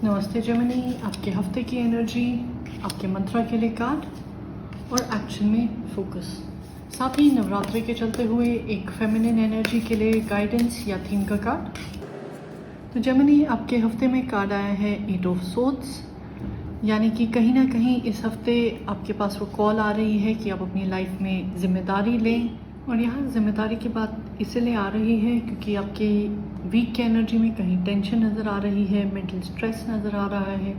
नमस्ते जेमिनी, आपके हफ्ते की एनर्जी, आपके मंत्रा के लिए कार्ड और एक्शन में फोकस। साथ ही नवरात्रि के चलते हुए एक फेमिनिन एनर्जी के लिए गाइडेंस या थीम का कार्ड। तो जेमिनी, आपके हफ्ते में कार्ड आया है 8 ऑफ सोर्ड्स, यानी कि कहीं ना कहीं इस हफ्ते आपके पास वो कॉल आ रही है कि आप अपनी लाइफ में जिम्मेदारी लें। और यहाँ जिम्मेदारी की बात इसलिए आ रही है क्योंकि आपकी वीक की एनर्जी में कहीं टेंशन नज़र आ रही है, मेंटल स्ट्रेस नज़र आ रहा है।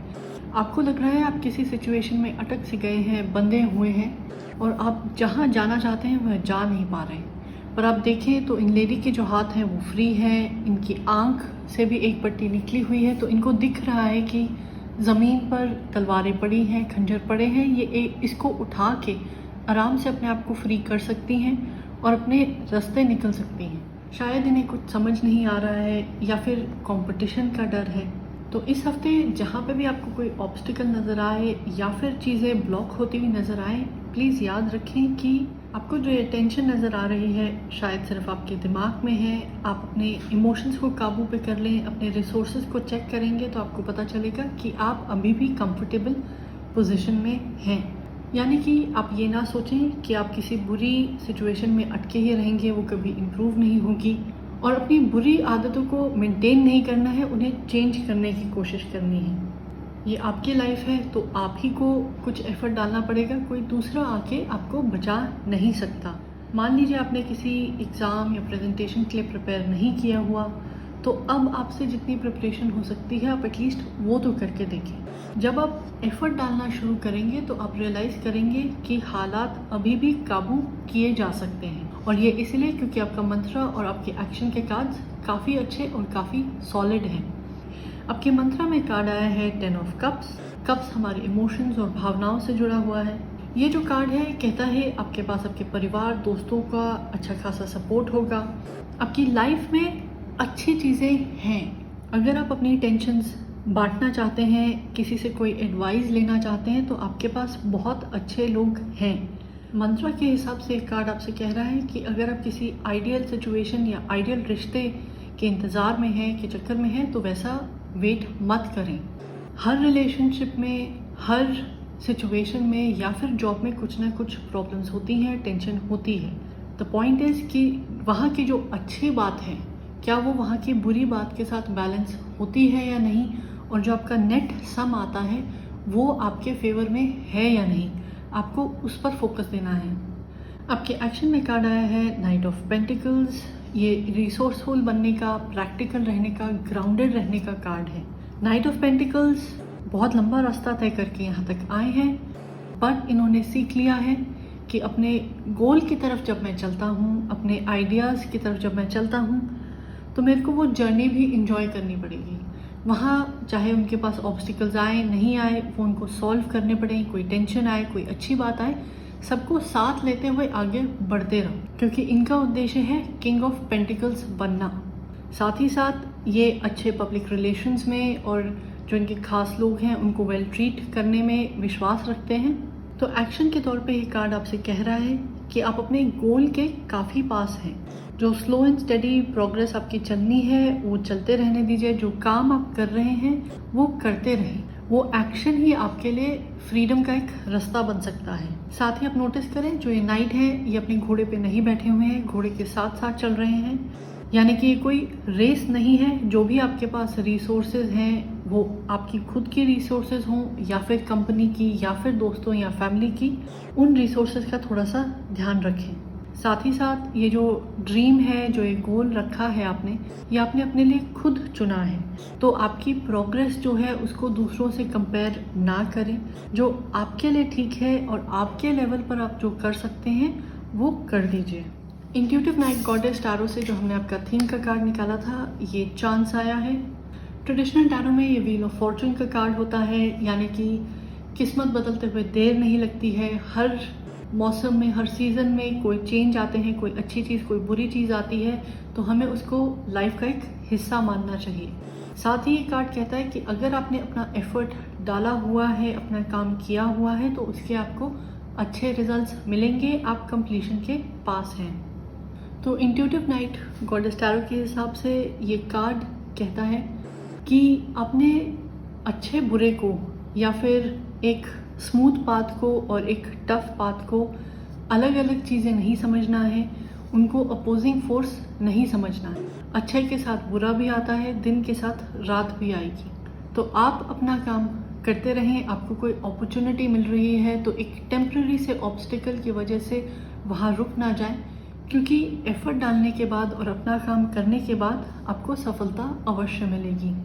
आपको लग रहा है आप किसी सिचुएशन में अटक से गए हैं, बंधे हुए हैं और आप जहाँ जाना चाहते हैं वह जा नहीं पा रहे हैं। पर आप देखें तो इन लेडी के जो हाथ हैं वो फ्री हैं, इनकी आँख से भी एक पट्टी निकली हुई है, तो इनको दिख रहा है कि ज़मीन पर तलवारें पड़ी हैं, खंजर पड़े हैं। ये इसको उठा के आराम से अपने आप को फ्री कर सकती हैं और अपने रास्ते निकल सकती हैं। शायद इन्हें कुछ समझ नहीं आ रहा है या फिर कंपटीशन का डर है। तो इस हफ्ते जहाँ पे भी आपको कोई ऑब्स्टिकल नज़र आए या फिर चीज़ें ब्लॉक होती हुई नज़र आए, प्लीज़ याद रखें कि आपको जो ये टेंशन नज़र आ रही है शायद सिर्फ आपके दिमाग में है। आप अपने इमोशंस को काबू पे कर लें, अपने रिसोर्सेज को चेक करेंगे तो आपको पता चलेगा कि आप अभी भी कंफर्टेबल पोजीशन में हैं। यानी कि आप ये ना सोचें कि आप किसी बुरी सिचुएशन में अटके ही रहेंगे, वो कभी इम्प्रूव नहीं होगी। और अपनी बुरी आदतों को मेंटेन नहीं करना है, उन्हें चेंज करने की कोशिश करनी है। ये आपकी लाइफ है तो आप ही को कुछ एफर्ट डालना पड़ेगा, कोई दूसरा आके आपको बचा नहीं सकता। मान लीजिए आपने किसी एग्ज़ाम या प्रेजेंटेशन के लिए प्रिपेयर नहीं किया हुआ, तो अब आपसे जितनी प्रिपरेशन हो सकती है आप एटलीस्ट वो तो करके देखें। जब आप एफर्ट डालना शुरू करेंगे तो आप रियलाइज़ करेंगे कि हालात अभी भी काबू किए जा सकते हैं। और ये इसलिए क्योंकि आपका मंत्रा और आपके एक्शन के कार्ड्स काफ़ी अच्छे और काफ़ी सॉलिड हैं। आपके मंत्रा में कार्ड आया है 10 ऑफ कप्स। कप्स हमारे इमोशंस और भावनाओं से जुड़ा हुआ है। ये जो कार्ड है कहता है आपके पास आपके परिवार, दोस्तों का अच्छा खासा सपोर्ट होगा। आपकी लाइफ में अच्छी चीज़ें हैं। अगर आप अपनी टेंशन्स बांटना चाहते हैं, किसी से कोई एडवाइस लेना चाहते हैं, तो आपके पास बहुत अच्छे लोग हैं। मंत्रा के हिसाब से कार्ड आपसे कह रहा है कि अगर आप किसी आइडियल सिचुएशन या आइडियल रिश्ते के इंतज़ार में हैं, के चक्कर में हैं, तो वैसा वेट मत करें। हर रिलेशनशिप में, हर सिचुएशन में या फिर जॉब में कुछ ना कुछ प्रॉब्लम्स होती हैं, टेंशन होती है। द पॉइंट इज़ कि वहाँ की जो अच्छी बात है क्या वो वहाँ की बुरी बात के साथ बैलेंस होती है या नहीं, और जो आपका नेट सम आता है वो आपके फेवर में है या नहीं, आपको उस पर फोकस देना है। आपके एक्शन में कार्ड आया है नाइट ऑफ पेंटिकल्स। ये रिसोर्सफुल बनने का, प्रैक्टिकल रहने का, ग्राउंडेड रहने का कार्ड है। नाइट ऑफ पेंटिकल्स बहुत लंबा रास्ता तय करके यहाँ तक आए हैं, पर इन्होंने सीख लिया है कि अपने गोल की तरफ जब मैं चलता हूँ, अपने आइडियाज़ की तरफ जब मैं चलता हूँ, तो मेरे को वो जर्नी भी इंजॉय करनी पड़ेगी। वहाँ चाहे उनके पास ऑब्स्टिकल्स आए, नहीं आए, वो उनको सॉल्व करने पड़े, कोई टेंशन आए, कोई अच्छी बात आए, सबको साथ लेते हुए आगे बढ़ते रहो, क्योंकि इनका उद्देश्य है किंग ऑफ पेंटिकल्स बनना। साथ ही साथ ये अच्छे पब्लिक रिलेशंस में और जो इनके खास लोग हैं उनको वेल ट्रीट करने में विश्वास रखते हैं। तो एक्शन के तौर पे ये कार्ड आपसे कह रहा है कि आप अपने गोल के काफ़ी पास हैं। जो स्लो एंड स्टडी प्रोग्रेस आपकी चलनी है वो चलते रहने दीजिए। जो काम आप कर रहे हैं वो करते रहें। वो एक्शन ही आपके लिए फ्रीडम का एक रास्ता बन सकता है। साथ ही आप नोटिस करें जो ये नाइट है ये अपने घोड़े पे नहीं बैठे हुए हैं, घोड़े के साथ साथ चल रहे हैं। यानी कि ये कोई रेस नहीं है। जो भी आपके पास रिसोर्सेज हैं वो आपकी खुद की रिसोर्सेज हों या फिर कंपनी की या फिर दोस्तों या फैमिली की, उन रिसोर्सेज का थोड़ा सा ध्यान रखें। साथ ही साथ ये जो ड्रीम है, जो ये गोल रखा है आपने, ये आपने अपने लिए खुद चुना है। तो आपकी प्रोग्रेस जो है उसको दूसरों से कंपेयर ना करें। जो आपके लिए ठीक है और आपके लेवल पर आप जो कर सकते हैं वो कर दीजिए। इंट्यूटिव नाइट गॉडेस टैरो से जो हमने आपका थीम का कार्ड निकाला था, ये चांस आया है। ट्रेडिशनल टैरो में ये व्हील ऑफ फॉर्चून का कार्ड होता है, यानी कि किस्मत बदलते हुए देर नहीं लगती है। हर मौसम में, हर सीज़न में कोई चेंज आते हैं, कोई अच्छी चीज़, कोई बुरी चीज़ आती है, तो हमें उसको लाइफ का एक हिस्सा मानना चाहिए। साथ ही ये कार्ड कहता है कि अगर आपने अपना एफर्ट डाला हुआ है, अपना काम किया हुआ है, तो उसके आपको अच्छे रिजल्ट्स मिलेंगे, आप कंप्लीशन के पास हैं। तो इंट्यूटिव नाइट गॉडेस टैरो के हिसाब से ये कार्ड कहता है कि आपने अच्छे बुरे को या फिर एक स्मूथ पाथ को और एक टफ पाथ को अलग अलग चीज़ें नहीं समझना है, उनको अपोजिंग फोर्स नहीं समझना है। अच्छे के साथ बुरा भी आता है, दिन के साथ रात भी आएगी। तो आप अपना काम करते रहें। आपको कोई अपॉर्चुनिटी मिल रही है तो एक टेम्प्रेरी से ऑब्स्टिकल की वजह से वहाँ रुक ना जाए, क्योंकि एफर्ट डालने के बाद और अपना काम करने के बाद आपको सफलता अवश्य मिलेगी।